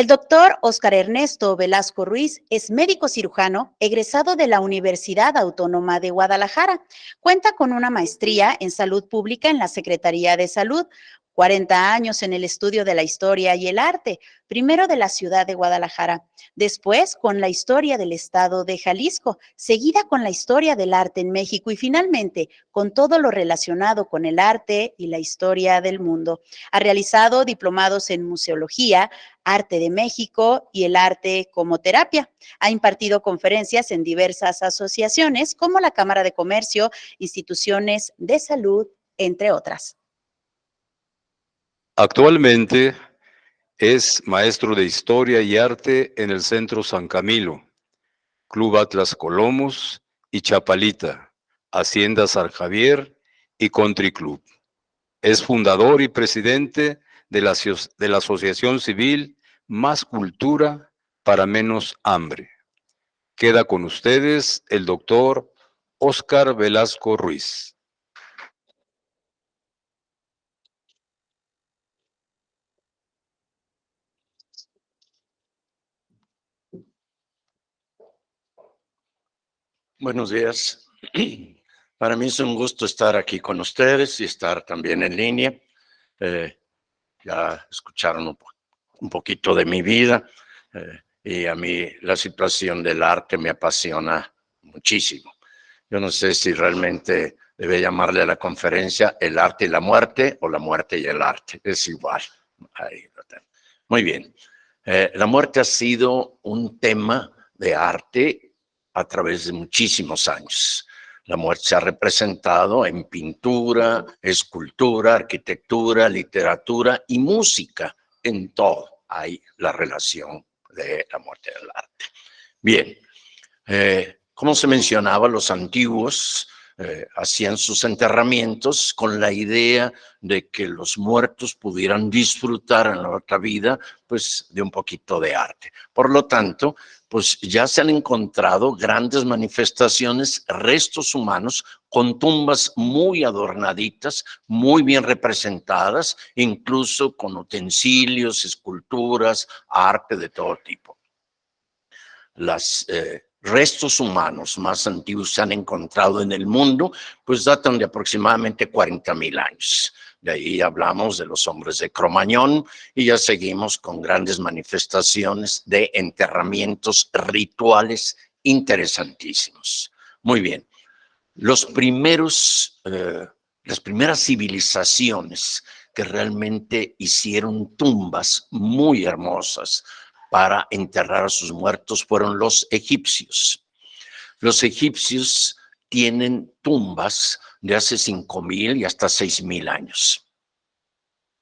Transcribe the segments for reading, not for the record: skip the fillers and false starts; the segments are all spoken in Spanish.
El doctor Óscar Ernesto Velasco Ruiz es médico cirujano egresado de la Universidad Autónoma de Guadalajara. Cuenta con una maestría en salud pública en la Secretaría de Salud, 40 años en el estudio de la historia y el arte, primero de la ciudad de Guadalajara, después con la historia del estado de Jalisco, seguida con la historia del arte en México y finalmente con todo lo relacionado con el arte y la historia del mundo. Ha realizado diplomados en museología, arte de México y el arte como terapia. Ha impartido conferencias en diversas asociaciones como la Cámara de Comercio, instituciones de salud, entre otras. Actualmente es maestro de Historia y Arte en el Centro San Camilo, Club Atlas Colomos y Chapalita, Hacienda San Javier y Country Club. Es fundador y presidente de la Asociación Civil Más Cultura para Menos Hambre. Queda con ustedes el doctor Óscar Velasco Ruiz. Buenos días. Para mí es un gusto estar aquí con ustedes y estar también en línea. Ya escucharon un poquito de mi vida y a mí la situación del arte me apasiona muchísimo. Yo no sé si realmente debe llamarle a la conferencia El arte y la muerte o La muerte y el arte. Es igual. Ahí lo tengo. Muy bien. La muerte ha sido un tema de arte a través de muchísimos años. La muerte se ha representado en pintura, escultura, arquitectura, literatura y música. En todo hay la relación de la muerte del arte. Bien, como se mencionaba, los antiguos hacían sus enterramientos con la idea de que los muertos pudieran disfrutar en la otra vida, pues, de un poquito de arte. Por lo tanto, pues ya se han encontrado grandes manifestaciones, restos humanos con tumbas muy adornaditas, muy bien representadas, incluso con utensilios, esculturas, arte de todo tipo. Los restos humanos más antiguos se han encontrado en el mundo, pues datan de aproximadamente 40,000 años. De ahí hablamos de los hombres de Cromañón y ya seguimos con grandes manifestaciones de enterramientos rituales interesantísimos. Muy bien. Las primeras civilizaciones que realmente hicieron tumbas muy hermosas para enterrar a sus muertos fueron los egipcios. Los egipcios tienen tumbas de hace 5,000 y hasta 6,000 años.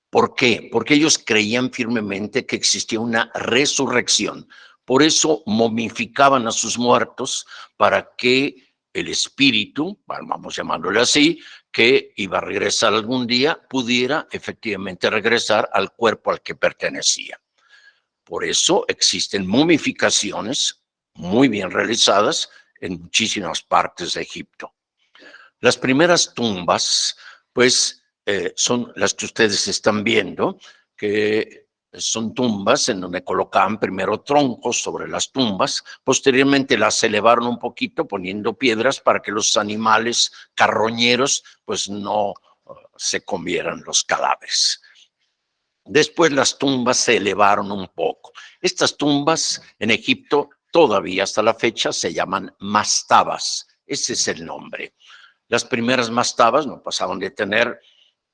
¿Por qué? Porque ellos creían firmemente que existía una resurrección. Por eso momificaban a sus muertos para que el espíritu, vamos llamándole así, que iba a regresar algún día, pudiera efectivamente regresar al cuerpo al que pertenecía. Por eso existen momificaciones muy bien realizadas en muchísimas partes de Egipto. Las primeras tumbas, pues, son las que ustedes están viendo, que son tumbas en donde colocaban primero troncos sobre las tumbas, posteriormente las elevaron un poquito poniendo piedras para que los animales carroñeros pues no se comieran los cadáveres. Después las tumbas se elevaron un poco. Estas tumbas en Egipto todavía hasta la fecha se llaman mastabas. Ese es el nombre. Las primeras mastabas no pasaban de tener,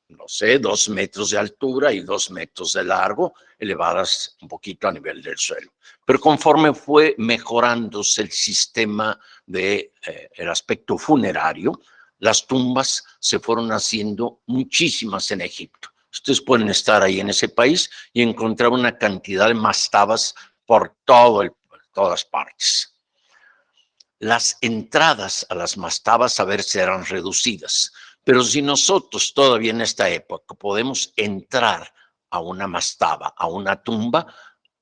no sé, 2 metros de altura y 2 metros de largo, elevadas un poquito a nivel del suelo. Pero conforme fue mejorándose el sistema de el aspecto funerario, las tumbas se fueron haciendo muchísimas en Egipto. Ustedes pueden estar ahí en ese país y encontrar una cantidad de mastabas por todas partes. Las entradas a las mastabas a veces eran reducidas, pero si nosotros todavía en esta época podemos entrar a una mastaba, a una tumba,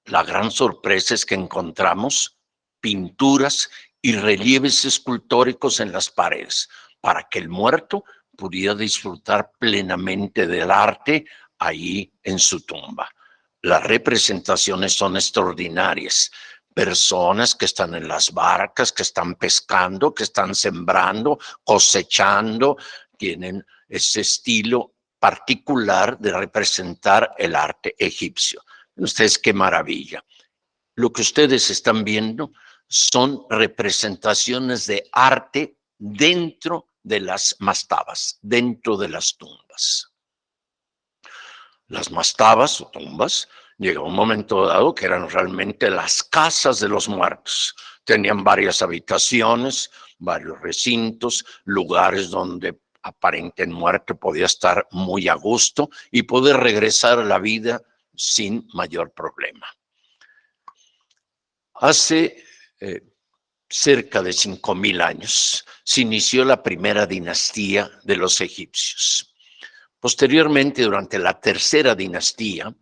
la gran sorpresa es que encontramos pinturas y relieves escultóricos en las paredes para que el muerto pudiera disfrutar plenamente del arte ahí en su tumba. las representaciones son extraordinarias. Personas que están en las barcas, que están pescando, que están sembrando, cosechando, tienen ese estilo particular de representar el arte egipcio. Ustedes, qué maravilla. Lo que ustedes están viendo son representaciones de arte dentro de las mastabas, dentro de las tumbas. Las mastabas o tumbas, llegó un momento dado que eran realmente las casas de los muertos. Tenían varias habitaciones, varios recintos, lugares donde aparente muerte podía estar muy a gusto y poder regresar a la vida sin mayor problema. Hace cerca de 5,000 años se inició la primera dinastía de los egipcios. Posteriormente, durante la tercera dinastía,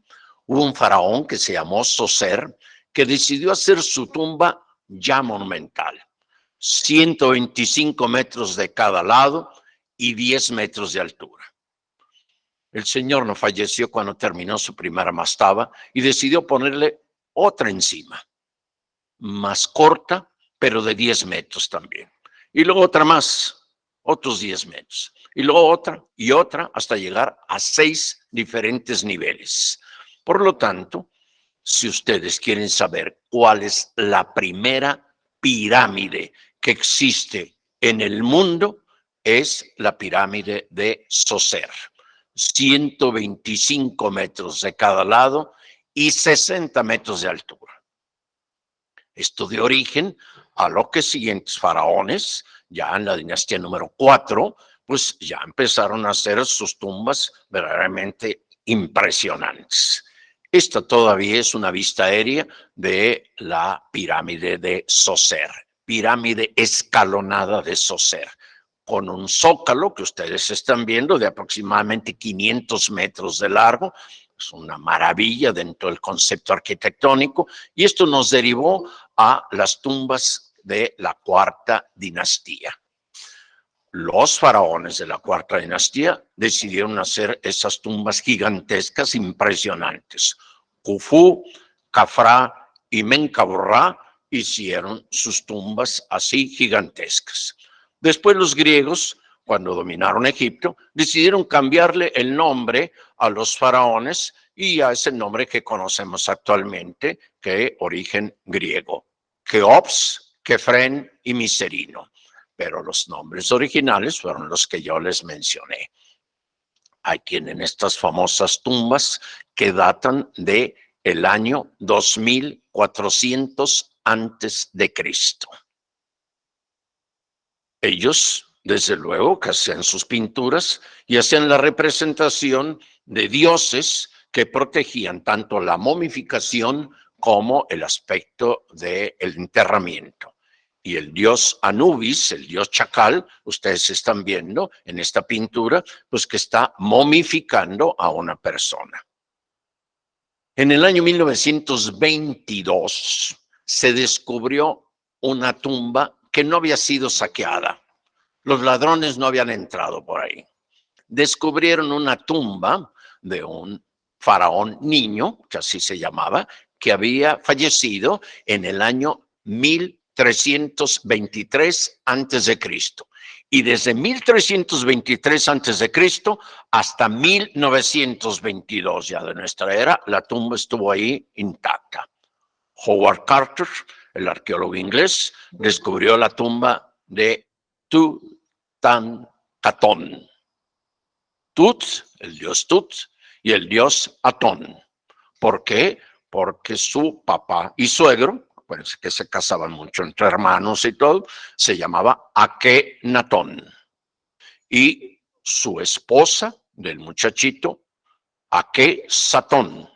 hubo un faraón que se llamó Zoser, que decidió hacer su tumba ya monumental. 125 metros de cada lado y 10 metros de altura. El señor no falleció cuando terminó su primera mastaba y decidió ponerle otra encima, más corta, pero de 10 metros también. Y luego otra más, otros 10 metros. Y luego otra y otra hasta llegar a 6 diferentes niveles. Por lo tanto, si ustedes quieren saber cuál es la primera pirámide que existe en el mundo, es la pirámide de Zoser. 125 metros de cada lado y 60 metros de altura. Esto dio origen a los que siguientes faraones, ya en la dinastía número 4, pues ya empezaron a hacer sus tumbas verdaderamente impresionantes. Esta todavía es una vista aérea de la pirámide de Zoser, pirámide escalonada de Zoser, con un zócalo que ustedes están viendo de aproximadamente 500 metros de largo. Es una maravilla dentro del concepto arquitectónico y esto nos derivó a las tumbas de la cuarta dinastía. Los faraones de la cuarta dinastía decidieron hacer esas tumbas gigantescas, impresionantes. Khufu, Khafra y Menkaure hicieron sus tumbas así gigantescas. Después los griegos, cuando dominaron Egipto, decidieron cambiarle el nombre a los faraones y a ese nombre que conocemos actualmente, que es origen griego, Keops, Kefren y Miserino. Pero los nombres originales fueron los que yo les mencioné. Ahí tienen estas famosas tumbas que datan de el año 2400 antes de Cristo. Ellos, desde luego, que hacían sus pinturas y hacían la representación de dioses que protegían tanto la momificación como el aspecto del enterramiento. Y el dios Anubis, el dios chacal, ustedes están viendo en esta pintura, pues que está momificando a una persona. En el año 1922 se descubrió una tumba que no había sido saqueada. Los ladrones no habían entrado por ahí. Descubrieron una tumba de un faraón niño, que así se llamaba, que había fallecido en el año 1323 antes de Cristo. Y desde 1323 antes de Cristo hasta 1922 ya de nuestra era, la tumba estuvo ahí intacta. Howard Carter, el arqueólogo inglés, descubrió la tumba de Tutankamón. Tut, el dios Tut, y el dios Atón. ¿Por qué? Porque su papá y suegro, pues que se casaban mucho entre hermanos y todo, se llamaba Akenatón. Y su esposa del muchachito, Akesatón.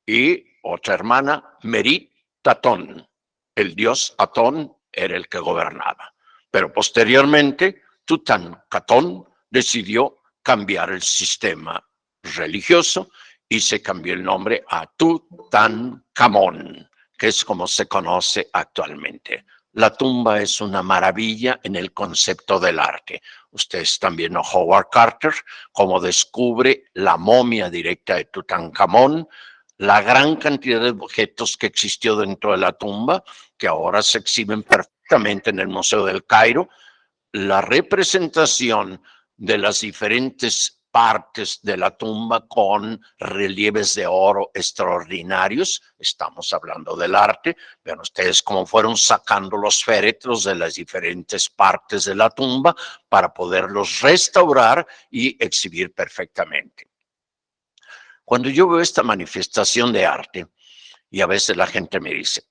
Y otra hermana, Meritatón. El dios Atón era el que gobernaba. Pero posteriormente, Tutankamón decidió cambiar el sistema religioso y se cambió el nombre a Tutankamón, que es como se conoce actualmente. La tumba es una maravilla en el concepto del arte. Ustedes están viendo a Howard Carter, cómo descubre la momia directa de Tutankamón, la gran cantidad de objetos que existió dentro de la tumba, que ahora se exhiben perfectamente en el Museo del Cairo, la representación de las diferentes partes de la tumba con relieves de oro extraordinarios. Estamos hablando del arte. Vean ustedes cómo fueron sacando los féretros de las diferentes partes de la tumba para poderlos restaurar y exhibir perfectamente. Cuando yo veo esta manifestación de arte, y a veces la gente me dice,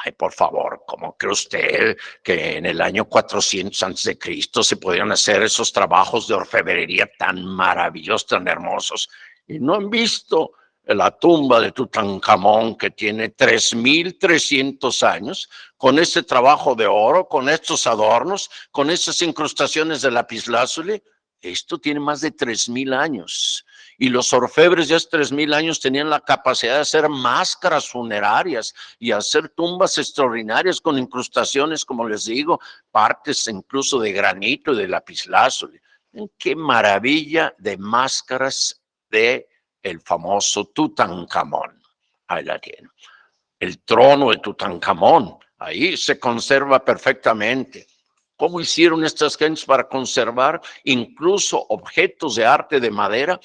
ay, por favor, ¿cómo cree usted que en el año 400 antes de Cristo se podían hacer esos trabajos de orfebrería tan maravillosos, tan hermosos? Y no han visto la tumba de Tutankamón, que tiene 3.300 años, con ese trabajo de oro, con estos adornos, con esas incrustaciones de lapislázuli. Esto tiene más de 3.000 años. Y los orfebres de hace 3.000 años tenían la capacidad de hacer máscaras funerarias y hacer tumbas extraordinarias con incrustaciones, como les digo, partes incluso de granito y de lapislázuli. ¡Qué maravilla de máscaras de el famoso Tutankamón! Ahí la tienen. El trono de Tutankamón, ahí se conserva perfectamente. ¿Cómo hicieron estas gentes para conservar incluso objetos de arte de madera?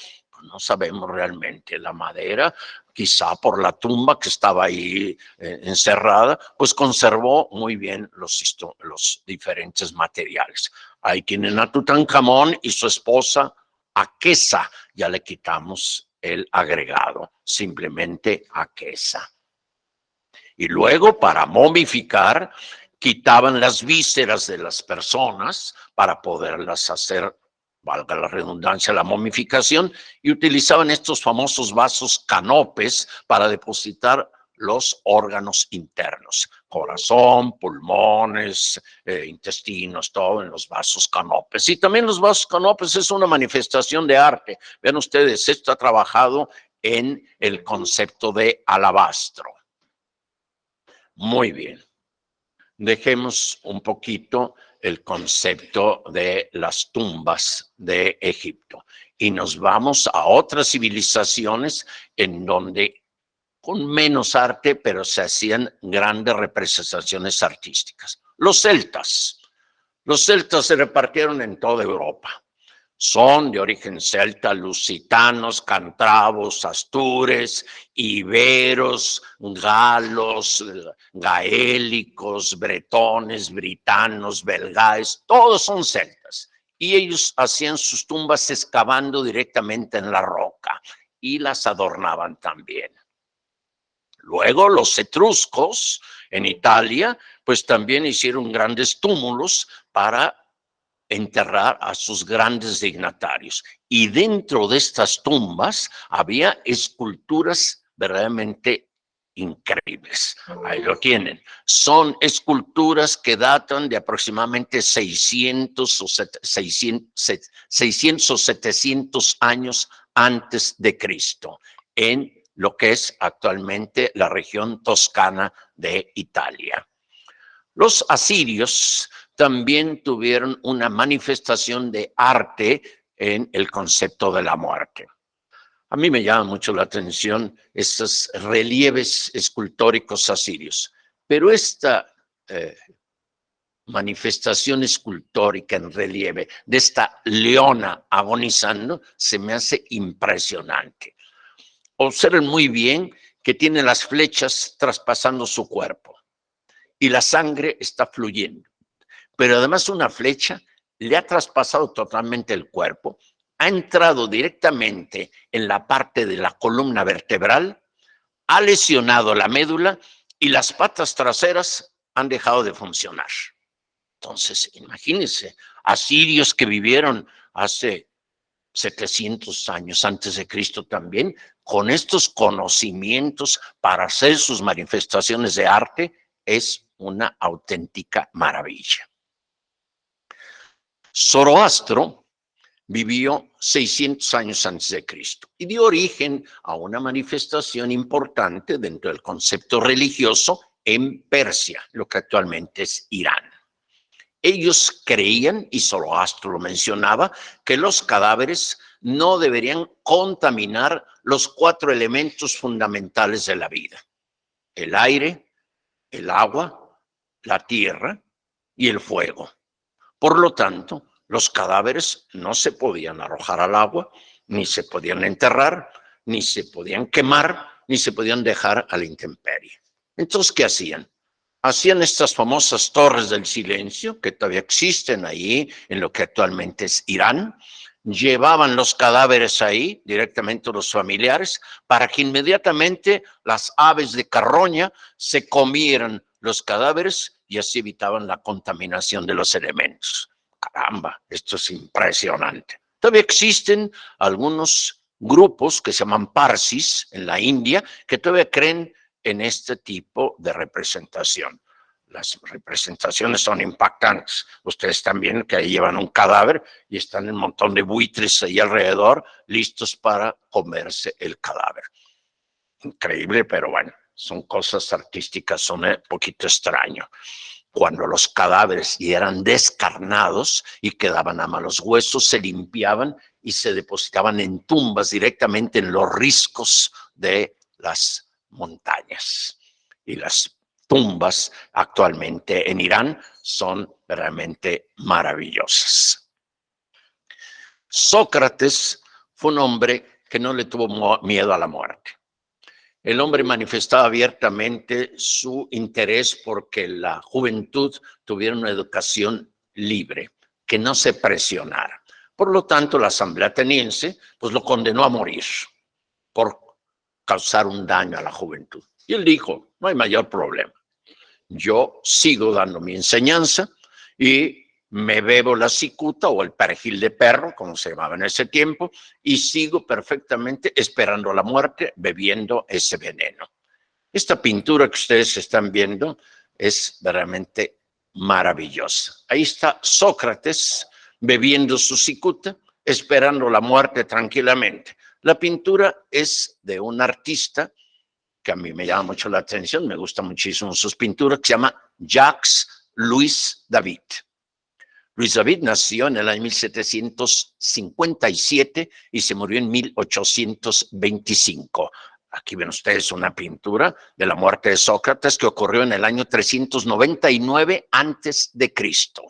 No sabemos realmente. La madera, quizá por la tumba que estaba ahí encerrada, pues conservó muy bien los diferentes materiales. Ahí tienen a Tutankamón y su esposa Aquesa. Ya le quitamos el agregado, simplemente Aquesa. Y luego, para momificar, quitaban las vísceras de las personas para poderlas hacer, valga la redundancia, la momificación, y utilizaban estos famosos vasos canopes para depositar los órganos internos, corazón, pulmones, intestinos, todo en los vasos canopes. Y también los vasos canopes es una manifestación de arte. Vean ustedes, esto ha trabajado en el concepto de alabastro. Muy bien. Dejemos un poquito el concepto de las tumbas de Egipto y nos vamos a otras civilizaciones en donde con menos arte, pero se hacían grandes representaciones artísticas. Los celtas se repartieron en toda Europa. Son de origen celta, lusitanos, cantravos, astures, iberos, galos, gaélicos, bretones, britanos, belgaes, todos son celtas. Y ellos hacían sus tumbas excavando directamente en la roca y las adornaban también. Luego los etruscos en Italia, pues también hicieron grandes túmulos para enterrar a sus grandes dignatarios. Y dentro de estas tumbas había esculturas verdaderamente increíbles. Ahí lo tienen. Son esculturas que datan de aproximadamente 600 o 700 años antes de Cristo, en lo que es actualmente la región toscana de Italia. Los asirios también tuvieron una manifestación de arte en el concepto de la muerte. A mí me llama mucho la atención esos relieves escultóricos asirios, pero esta manifestación escultórica en relieve de esta leona agonizando se me hace impresionante. Observen muy bien que tiene las flechas traspasando su cuerpo y la sangre está fluyendo. Pero además una flecha le ha traspasado totalmente el cuerpo, ha entrado directamente en la parte de la columna vertebral, ha lesionado la médula y las patas traseras han dejado de funcionar. Entonces, imagínense, asirios que vivieron hace 700 años antes de Cristo también, con estos conocimientos para hacer sus manifestaciones de arte, es una auténtica maravilla. Zoroastro vivió 600 años antes de Cristo y dio origen a una manifestación importante dentro del concepto religioso en Persia, lo que actualmente es Irán. Ellos creían, y Zoroastro lo mencionaba, que los cadáveres no deberían contaminar los 4 elementos fundamentales de la vida: el aire, el agua, la tierra y el fuego. Por lo tanto, los cadáveres no se podían arrojar al agua, ni se podían enterrar, ni se podían quemar, ni se podían dejar a la intemperie. Entonces, ¿qué hacían? Hacían estas famosas torres del silencio, que todavía existen ahí, en lo que actualmente es Irán. Llevaban los cadáveres ahí, directamente los familiares, para que inmediatamente las aves de carroña se comieran los cadáveres y así evitaban la contaminación de los elementos. Caramba, esto es impresionante. Todavía existen algunos grupos que se llaman Parsis en la India, que todavía creen en este tipo de representación. Las representaciones son impactantes. Ustedes están viendo que ahí llevan un cadáver y están un montón de buitres ahí alrededor, listos para comerse el cadáver. Increíble, pero bueno, son cosas artísticas, son un poquito extraño. Cuando los cadáveres eran descarnados y quedaban a los huesos, se limpiaban y se depositaban en tumbas directamente en los riscos de las montañas. Y las tumbas actualmente en Irán son realmente maravillosas. Sócrates fue un hombre que no le tuvo miedo a la muerte. El hombre manifestaba abiertamente su interés porque la juventud tuviera una educación libre, que no se presionara. Por lo tanto, la Asamblea Ateniense pues, lo condenó a morir por causar un daño a la juventud. Y él dijo, no hay mayor problema. Yo sigo dando mi enseñanza y me bebo la cicuta o el perejil de perro, como se llamaba en ese tiempo, y sigo perfectamente esperando la muerte, bebiendo ese veneno. Esta pintura que ustedes están viendo es realmente maravillosa. Ahí está Sócrates bebiendo su cicuta, esperando la muerte tranquilamente. La pintura es de un artista que a mí me llama mucho la atención, me gusta muchísimo sus pinturas, que se llama Jacques-Louis David. Luis David nació en el año 1757 y se murió en 1825. Aquí ven ustedes una pintura de la muerte de Sócrates que ocurrió en el año 399 antes de Cristo.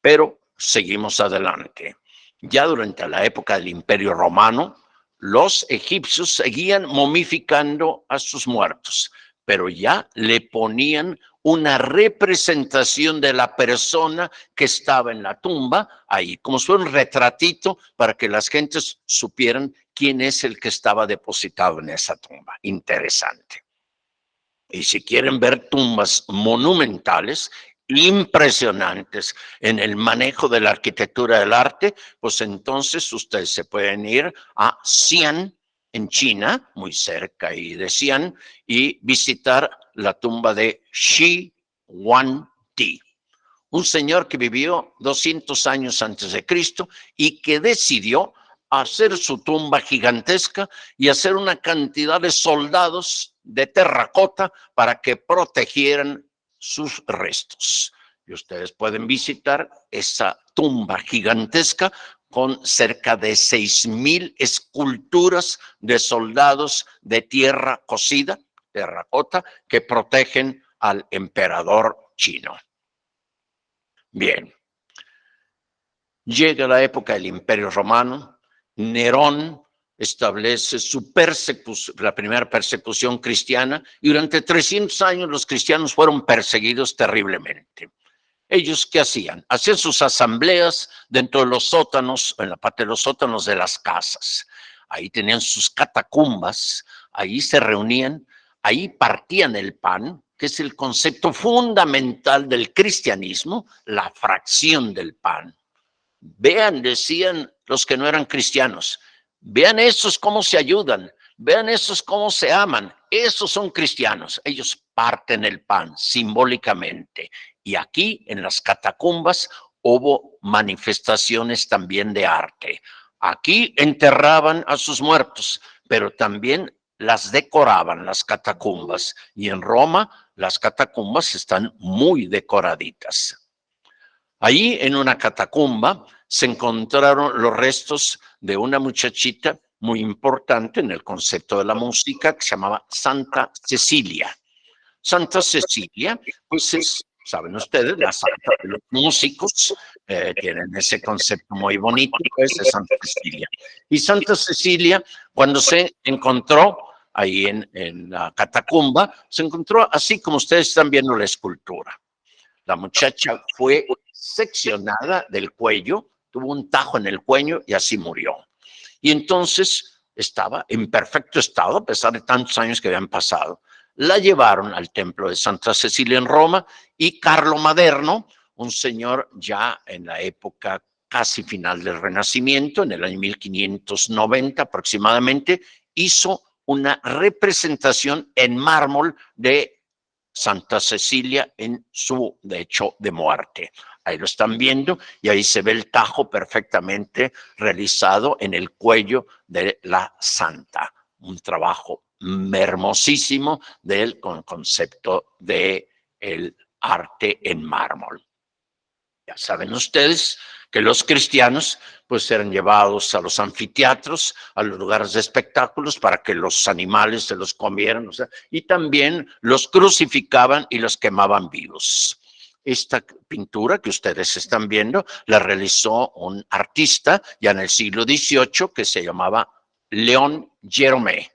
Pero seguimos adelante. Ya durante la época del Imperio Romano, los egipcios seguían momificando a sus muertos, pero ya le ponían una representación de la persona que estaba en la tumba ahí, como si fuera un retratito para que las gentes supieran quién es el que estaba depositado en esa tumba. Interesante. Y si quieren ver tumbas monumentales, impresionantes en el manejo de la arquitectura del arte, pues entonces ustedes se pueden ir a Xi'an, en China, muy cerca ahí de Xi'an, y visitar la tumba de Shi Huangdi, un señor que vivió 200 años antes de Cristo y que decidió hacer su tumba gigantesca y hacer una cantidad de soldados de terracota para que protegieran sus restos. Y ustedes pueden visitar esa tumba gigantesca con cerca de 6,000 esculturas de soldados de tierra cocida, terracota, que protegen al emperador chino. Bien, llega la época del Imperio Romano. Nerón establece su persecución, la primera persecución cristiana, y durante 300 años los cristianos fueron perseguidos terriblemente. ¿Ellos qué hacían? Hacían sus asambleas dentro de los sótanos, en la parte de los sótanos de las casas. Ahí tenían sus catacumbas, ahí se reunían, ahí partían el pan, que es el concepto fundamental del cristianismo, la fracción del pan. Vean, decían los que no eran cristianos, vean esos cómo se ayudan, vean esos cómo se aman, esos son cristianos. Ellos parten el pan simbólicamente. Y aquí en las catacumbas hubo manifestaciones también de arte. Aquí enterraban a sus muertos, pero también las decoraban las catacumbas. Y en Roma las catacumbas están muy decoraditas. Ahí en una catacumba se encontraron los restos de una muchachita muy importante en el concepto de la música que se llamaba Santa Cecilia. Santa Cecilia, pues es, saben ustedes, la santa de los músicos, tienen ese concepto muy bonito, pues, de Santa Cecilia. Y Santa Cecilia, cuando se encontró ahí en la catacumba, se encontró así como ustedes están viendo la escultura. La muchacha fue seccionada del cuello, tuvo un tajo en el cuello y así murió. Y entonces estaba en perfecto estado, a pesar de tantos años que habían pasado. La llevaron al templo de Santa Cecilia en Roma y Carlo Maderno, un señor ya en la época casi final del Renacimiento, en el año 1590 aproximadamente, hizo una representación en mármol de Santa Cecilia en su lecho de muerte. Ahí lo están viendo y ahí se ve el tajo perfectamente realizado en el cuello de la santa. Un trabajo hermosísimo del concepto de el arte en mármol. Ya saben ustedes que los cristianos pues eran llevados a los anfiteatros, a los lugares de espectáculos para que los animales se los comieran, o sea, y también los crucificaban y los quemaban vivos. Esta pintura que ustedes están viendo la realizó un artista ya en el siglo XVIII que se llamaba León Geromé.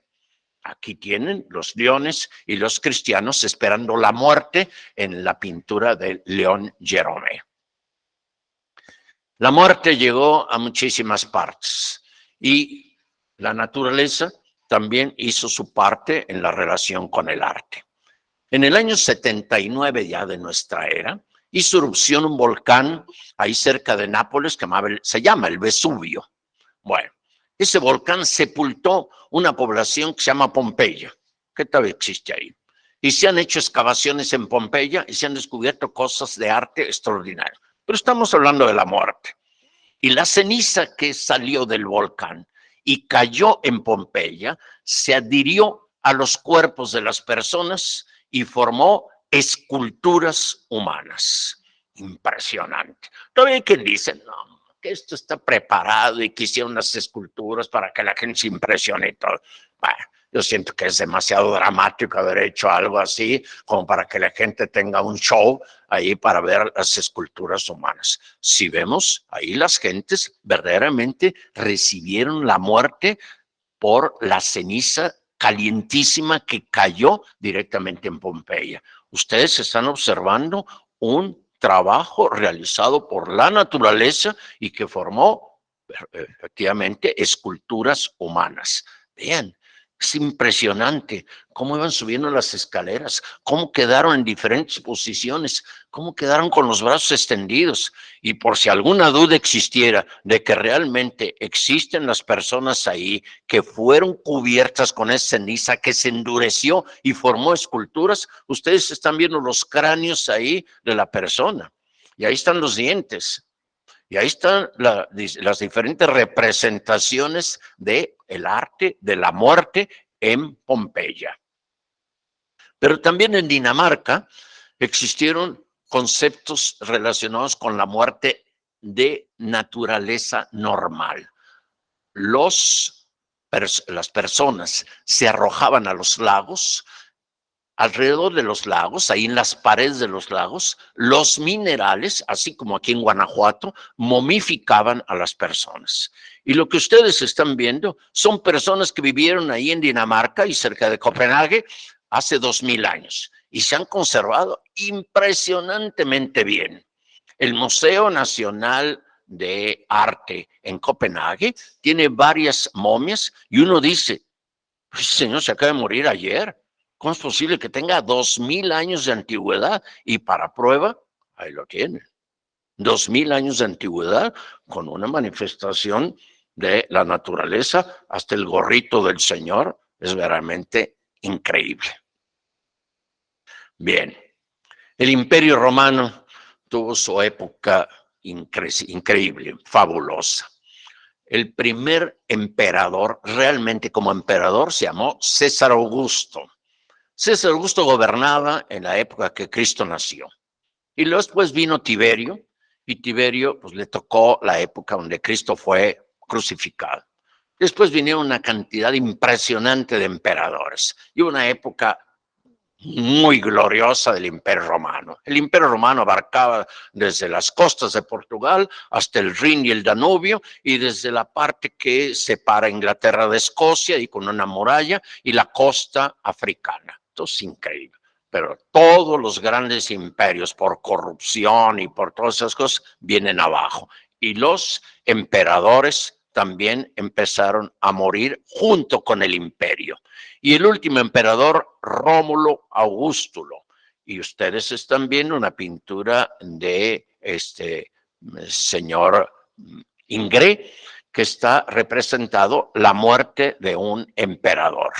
Aquí tienen los leones y los cristianos esperando la muerte en la pintura de León Geromé. La muerte llegó a muchísimas partes y la naturaleza también hizo su parte en la relación con el arte. En el año 79 ya de nuestra era, hizo erupción un volcán ahí cerca de Nápoles que se llama el Vesubio. Bueno, ese volcán sepultó una población que se llama Pompeya, que todavía existe ahí. Y se han hecho excavaciones en Pompeya y se han descubierto cosas de arte extraordinarias. Pero estamos hablando de la muerte. Y la ceniza que salió del volcán y cayó en Pompeya se adhirió a los cuerpos de las personas y formó esculturas humanas. Impresionante. Todavía hay quien dice, no, que esto está preparado y que hicieron unas esculturas para que la gente se impresione y todo. Bueno, yo siento que es demasiado dramático haber hecho algo así como para que la gente tenga un show ahí para ver las esculturas humanas. Si vemos, ahí las gentes verdaderamente recibieron la muerte por la ceniza calientísima que cayó directamente en Pompeya. Ustedes están observando un trabajo realizado por la naturaleza y que formó efectivamente esculturas humanas. Vean, es impresionante cómo iban subiendo las escaleras, cómo quedaron en diferentes posiciones, cómo quedaron con los brazos extendidos. Y por si alguna duda existiera de que realmente existen las personas ahí que fueron cubiertas con esa ceniza que se endureció y formó esculturas, ustedes están viendo los cráneos ahí de la persona. Y ahí están los dientes. Y ahí están las diferentes representaciones del arte de la muerte en Pompeya. Pero también en Dinamarca existieron conceptos relacionados con la muerte de naturaleza normal. Las personas se arrojaban a los lagos. Alrededor de los lagos, ahí en las paredes de los lagos, los minerales, así como aquí en Guanajuato, momificaban a las personas. Y lo que ustedes están viendo son personas que vivieron ahí en Dinamarca y cerca de Copenhague hace 2000 años y se han conservado impresionantemente bien. El Museo Nacional de Arte en Copenhague tiene varias momias y uno dice, señor, se acaba de morir ayer. ¿Cómo es posible que tenga 2000 años de antigüedad? Y para prueba, ahí lo tiene. 2000 años de antigüedad con una manifestación de la naturaleza, hasta el gorrito del señor, es verdaderamente increíble. Bien, el Imperio Romano tuvo su época increíble, fabulosa. El primer emperador, realmente como emperador, se llamó César Augusto. César Augusto gobernaba en la época que Cristo nació. Y luego después vino Tiberio, y Tiberio pues le tocó la época donde Cristo fue crucificado. Después vinieron una cantidad impresionante de emperadores y una época muy gloriosa del Imperio Romano. El Imperio Romano abarcaba desde las costas de Portugal hasta el Rin y el Danubio, y desde la parte que separa Inglaterra de Escocia y con una muralla, y la costa africana. Esto es increíble. Pero todos los grandes imperios, por corrupción y por todas esas cosas, vienen abajo. Y los emperadores también empezaron a morir junto con el imperio. Y el último emperador, Rómulo Augustulo. Y ustedes están viendo una pintura de este señor Ingres, que está representado la muerte de un emperador.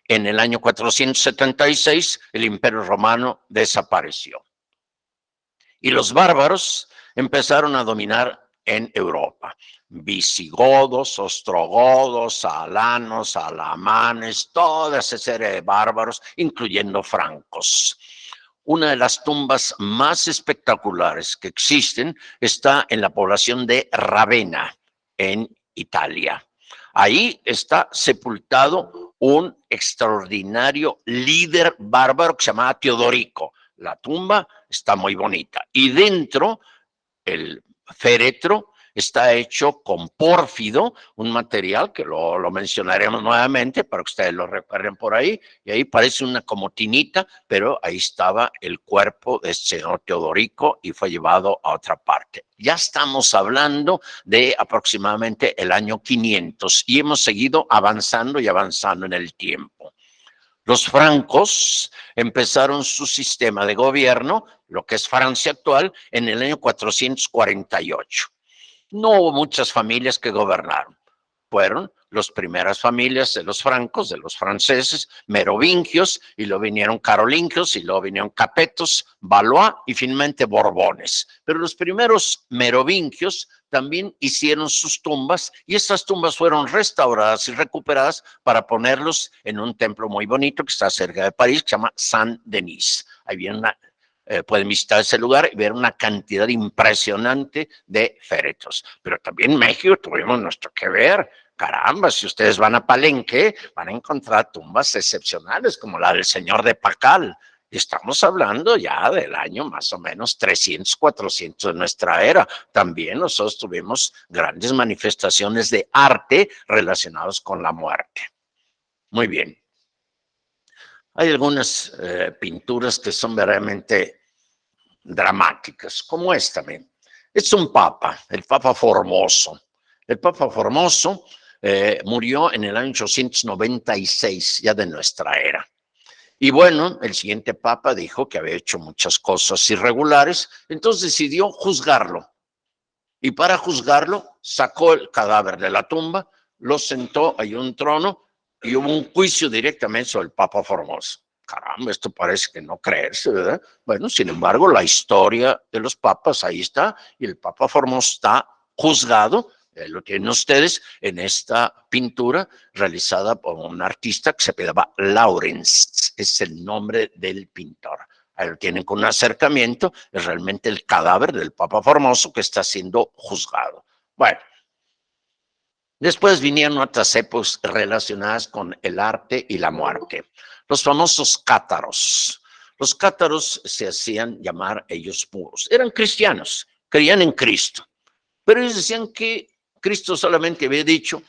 En el año 476, el Imperio Romano desapareció. Y los bárbaros empezaron a dominar en Europa. Visigodos, ostrogodos, alanos, alamanes, toda esa serie de bárbaros, incluyendo francos. Una de las tumbas más espectaculares que existen está en la población de Ravenna, en Italia. Ahí está sepultado un extraordinario líder bárbaro que se llamaba Teodorico. La tumba está muy bonita. Y dentro, el féretro está hecho con pórfido, un material que lo mencionaremos nuevamente para que ustedes lo recuerden por ahí. Y ahí parece una como tinita, pero ahí estaba el cuerpo de señor Teodorico y fue llevado a otra parte. Ya estamos hablando de aproximadamente el año 500 y hemos seguido avanzando y avanzando en el tiempo. Los francos empezaron su sistema de gobierno, lo que es Francia actual, en el año 448. No hubo muchas familias que gobernaron. Fueron las primeras familias de los francos, de los franceses, merovingios, y luego vinieron carolingios, y luego vinieron capetos, Valois y finalmente borbones. Pero los primeros merovingios también hicieron sus tumbas, y estas tumbas fueron restauradas y recuperadas para ponerlos en un templo muy bonito que está cerca de París, que se llama Saint-Denis. Ahí viene pueden visitar ese lugar y ver una cantidad impresionante de féretros. Pero también en México tuvimos nuestro que ver. Caramba, si ustedes van a Palenque, van a encontrar tumbas excepcionales como la del señor de Pacal. Estamos hablando ya del año más o menos 300, 400 de nuestra era. También nosotros tuvimos grandes manifestaciones de arte relacionadas con la muerte. Muy bien. Hay algunas pinturas que son verdaderamente dramáticas, como esta. Es un papa, el Papa Formoso. El Papa Formoso murió en el año 896, ya de nuestra era. Y bueno, el siguiente papa dijo que había hecho muchas cosas irregulares, entonces decidió juzgarlo. Y para juzgarlo, sacó el cadáver de la tumba, lo sentó en un trono y hubo un juicio directamente sobre el Papa Formoso. Caramba, esto parece que no creerse, ¿verdad? Bueno, sin embargo, la historia de los papas ahí está, y el Papa Formoso está juzgado, lo tienen ustedes en esta pintura realizada por un artista que se llamaba Laurens, es el nombre del pintor. Ahí lo tienen con un acercamiento, es realmente el cadáver del Papa Formoso que está siendo juzgado. Bueno, después vinieron otras épocas relacionadas con el arte y la muerte. Los famosos cátaros. Los cátaros se hacían llamar ellos puros. Eran cristianos, creían en Cristo. Pero ellos decían que Cristo solamente había dicho,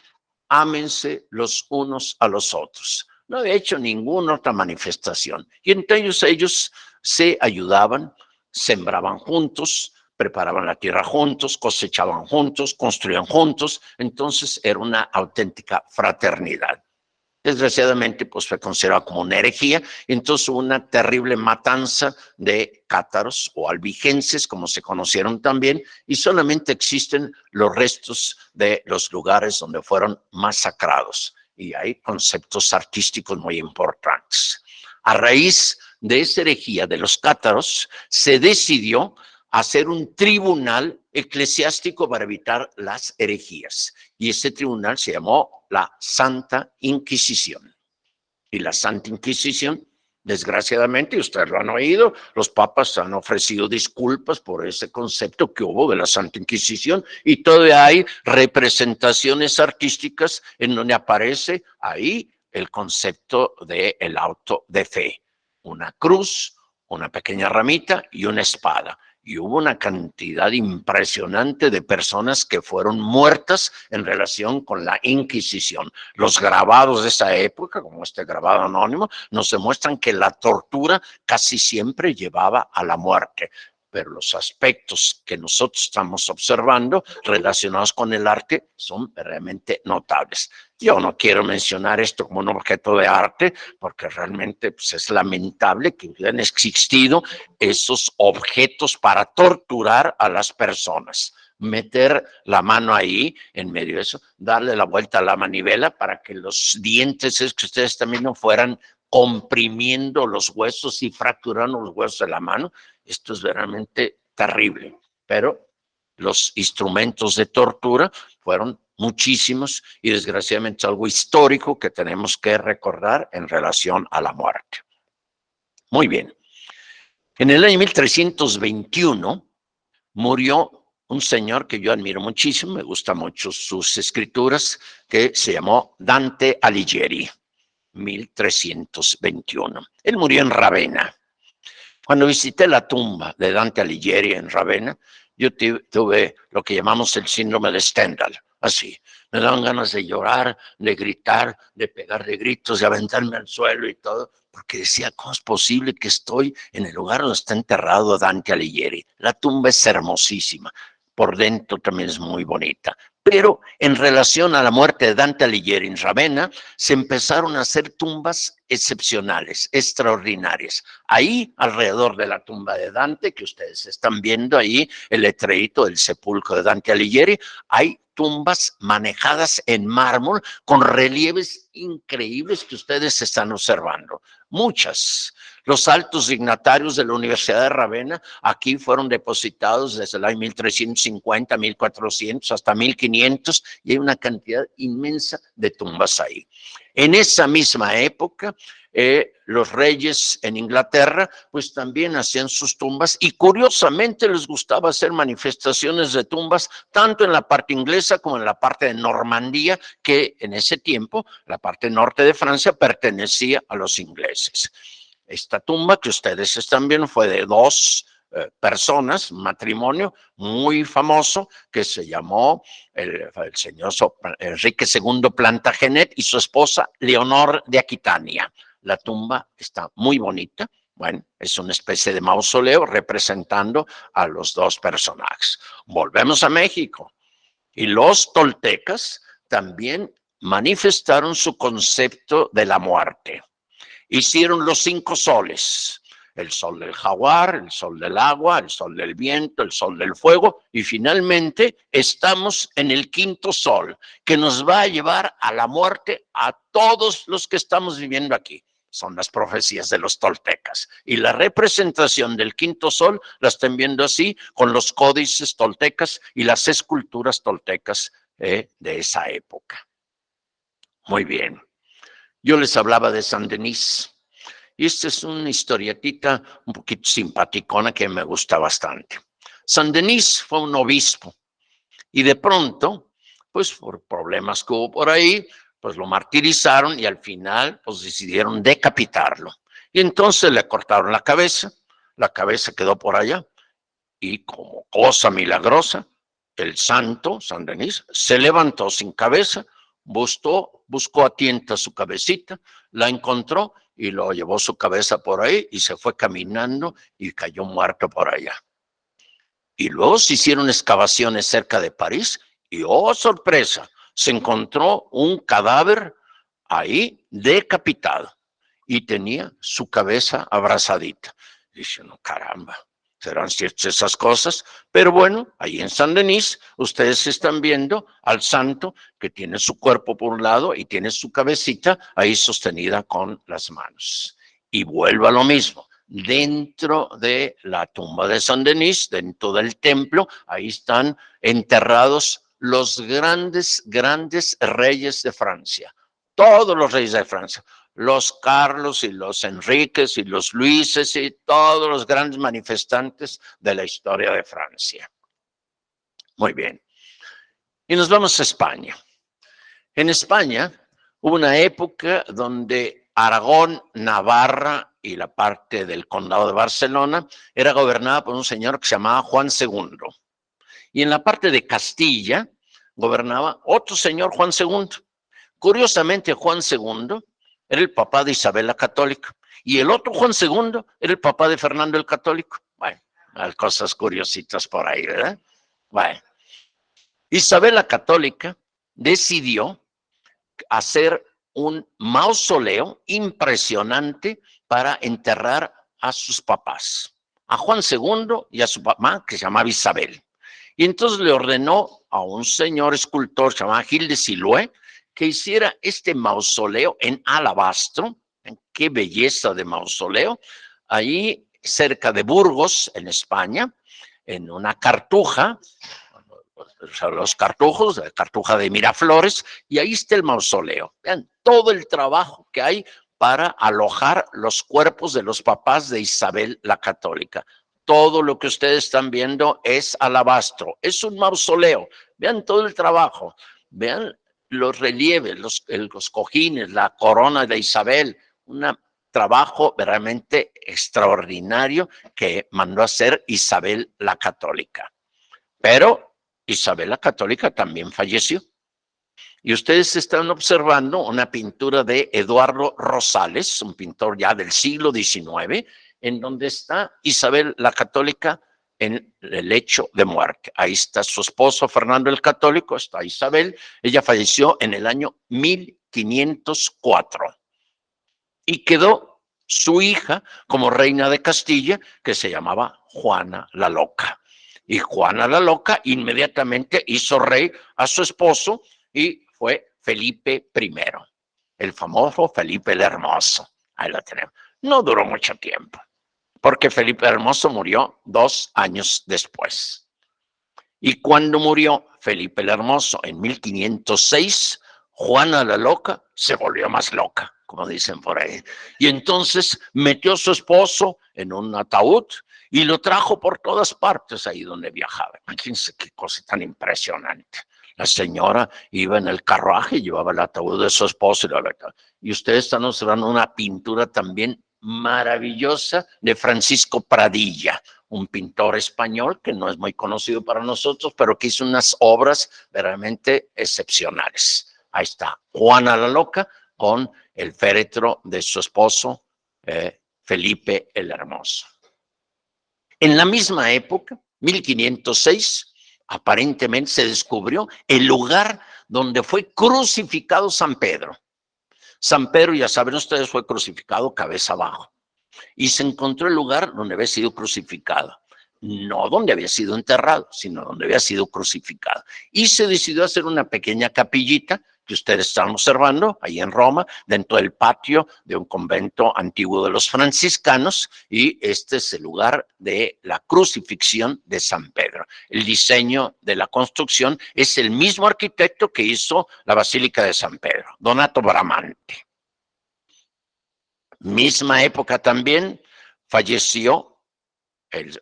ámense los unos a los otros. No había hecho ninguna otra manifestación. Y entre ellos se ayudaban, sembraban juntos, preparaban la tierra juntos, cosechaban juntos, construían juntos. Entonces era una auténtica fraternidad. Desgraciadamente, pues fue considerado como una herejía, entonces hubo una terrible matanza de cátaros o albigenses, como se conocieron también, y solamente existen los restos de los lugares donde fueron masacrados, y hay conceptos artísticos muy importantes. A raíz de esa herejía de los cátaros, se decidió hacer un tribunal eclesiástico para evitar las herejías. Y ese tribunal se llamó la Santa Inquisición. Y la Santa Inquisición Desgraciadamente, y ustedes lo han oído, los papas han ofrecido disculpas por ese concepto que hubo de la Santa Inquisición y todavía hay representaciones artísticas en donde aparece ahí el concepto del auto de fe. Una cruz, una pequeña ramita y una espada. Y hubo una cantidad impresionante de personas que fueron muertas en relación con la Inquisición. Los grabados de esa época, como este grabado anónimo, nos demuestran que la tortura casi siempre llevaba a la muerte. Pero los aspectos que nosotros estamos observando relacionados con el arte son realmente notables. Yo no quiero mencionar esto como un objeto de arte, porque realmente pues, es lamentable que hubieran existido esos objetos para torturar a las personas. Meter la mano ahí en medio de eso, darle la vuelta a la manivela para que los dientes, es que ustedes también no fueran comprimiendo los huesos y fracturando los huesos de la mano. Esto es realmente terrible, pero los instrumentos de tortura fueron muchísimos y desgraciadamente algo histórico que tenemos que recordar en relación a la muerte. Muy bien. En el año 1321 murió un señor que yo admiro muchísimo, me gustan mucho sus escrituras, que se llamó Dante Alighieri, 1321. Él murió en Ravenna. Cuando visité la tumba de Dante Alighieri en Ravenna, yo tuve lo que llamamos el síndrome de Stendhal. Así, me daban ganas de llorar, de gritar, de pegar de gritos, de aventarme al suelo y todo, porque decía, ¿cómo es posible que estoy en el lugar donde está enterrado Dante Alighieri? La tumba es hermosísima, por dentro también es muy bonita. Pero en relación a la muerte de Dante Alighieri en Ravenna, se empezaron a hacer tumbas excepcionales, extraordinarias. Ahí, alrededor de la tumba de Dante, que ustedes están viendo ahí, el letreríto del sepulcro de Dante Alighieri, hay tumbas manejadas en mármol con relieves increíbles que ustedes están observando. Muchas. Los altos dignatarios de la Universidad de Ravenna aquí fueron depositados desde el año 1350, 1400 hasta 1500 y hay una cantidad inmensa de tumbas ahí. En esa misma época, los reyes en Inglaterra pues también hacían sus tumbas y curiosamente les gustaba hacer manifestaciones de tumbas tanto en la parte inglesa como en la parte de Normandía, que en ese tiempo la parte norte de Francia pertenecía a los ingleses. Esta tumba que ustedes están viendo fue de dos personas, un matrimonio muy famoso que se llamó el señor Enrique II Plantagenet y su esposa Leonor de Aquitania. La tumba está muy bonita. Bueno, es una especie de mausoleo representando a los dos personajes. Volvemos a México. Y los toltecas también manifestaron su concepto de la muerte. Hicieron los 5 soles, el sol del jaguar, el sol del agua, el sol del viento, el sol del fuego, y finalmente estamos en el 5º sol, que nos va a llevar a la muerte a todos los que estamos viviendo aquí. Son las profecías de los toltecas. Y la representación del 5º sol la están viendo así, con los códices toltecas y las esculturas toltecas de esa época. Muy bien. Yo les hablaba de Saint-Denis. Y esta es una historietita un poquito simpaticona que me gusta bastante. Saint-Denis fue un obispo. Y de pronto, pues por problemas que hubo por ahí, pues lo martirizaron y al final pues decidieron decapitarlo. Y entonces le cortaron la cabeza quedó por allá y como cosa milagrosa, el santo, Saint-Denis, se levantó sin cabeza, buscó a tientas su cabecita, la encontró y lo llevó su cabeza por ahí y se fue caminando y cayó muerto por allá. Y luego se hicieron excavaciones cerca de París y ¡oh, sorpresa! Se encontró un cadáver ahí decapitado y tenía su cabeza abrazadita. Dice, no, caramba, serán ciertas esas cosas, pero bueno, ahí en Saint-Denis ustedes están viendo al santo que tiene su cuerpo por un lado y tiene su cabecita ahí sostenida con las manos. Y vuelvo a lo mismo. Dentro de la tumba de Saint-Denis, dentro del templo, ahí están enterrados los grandes reyes de Francia. Todos los reyes de Francia. los Carlos y los Enriques y los Luises y todos los grandes manifestantes de la historia de Francia. Muy bien. Y nos vamos a España. En España hubo una época donde Aragón, Navarra y la parte del condado de Barcelona era gobernada por un señor que se llamaba Juan II. Y en la parte de Castilla gobernaba otro señor, Juan II. Curiosamente, Juan II era el papá de Isabel la Católica y el otro Juan II era el papá de Fernando el Católico. Bueno, hay cosas curiositas por ahí, ¿verdad? Bueno, Isabel la Católica decidió hacer un mausoleo impresionante para enterrar a sus papás, a Juan II y a su mamá, que se llamaba Isabel. Y entonces le ordenó a un señor escultor llamado Gil de Siloé que hiciera este mausoleo en alabastro. Qué belleza de mausoleo. Ahí cerca de Burgos, en España, en una cartuja, los cartujos, la cartuja de Miraflores, y ahí está el mausoleo. Vean todo el trabajo que hay para alojar los cuerpos de los papás de Isabel la Católica. Todo lo que ustedes están viendo es alabastro, es un mausoleo. Vean todo el trabajo, vean los relieves, los cojines, la corona de Isabel, un trabajo realmente extraordinario que mandó a hacer Isabel la Católica. Pero Isabel la Católica también falleció. Y ustedes están observando una pintura de Eduardo Rosales, un pintor ya del siglo XIX, en donde está Isabel la Católica en el lecho de muerte. Ahí está su esposo Fernando el Católico, está Isabel. Ella falleció en el año 1504 y quedó su hija como reina de Castilla, que se llamaba Juana la Loca. Y Juana la Loca inmediatamente hizo rey a su esposo y fue Felipe I, el famoso Felipe el Hermoso. Ahí lo tenemos. No duró mucho tiempo, porque Felipe el Hermoso murió 2 años después. Y cuando murió Felipe el Hermoso en 1506, Juana la Loca se volvió más loca, como dicen por ahí. Y entonces metió a su esposo en un ataúd y lo trajo por todas partes ahí donde viajaba. Imagínense qué cosa tan impresionante. La señora iba en el carruaje y llevaba el ataúd de su esposo. Y ustedes están observando una pintura también maravillosa de Francisco Pradilla, un pintor español que no es muy conocido para nosotros, pero que hizo unas obras verdaderamente excepcionales. Ahí está Juana la Loca con el féretro de su esposo Felipe el Hermoso. En la misma época, 1506, aparentemente se descubrió el lugar donde fue crucificado San Pedro. San Pedro, ya saben ustedes, fue crucificado cabeza abajo. Y se encontró el lugar donde había sido crucificado. No donde había sido enterrado, sino donde había sido crucificado. Y se decidió hacer una pequeña capillita que ustedes están observando ahí en Roma, dentro del patio de un convento antiguo de los franciscanos, y este es el lugar de la crucifixión de San Pedro. El diseño de la construcción es el mismo arquitecto que hizo la Basílica de San Pedro, Donato Bramante. Misma época también falleció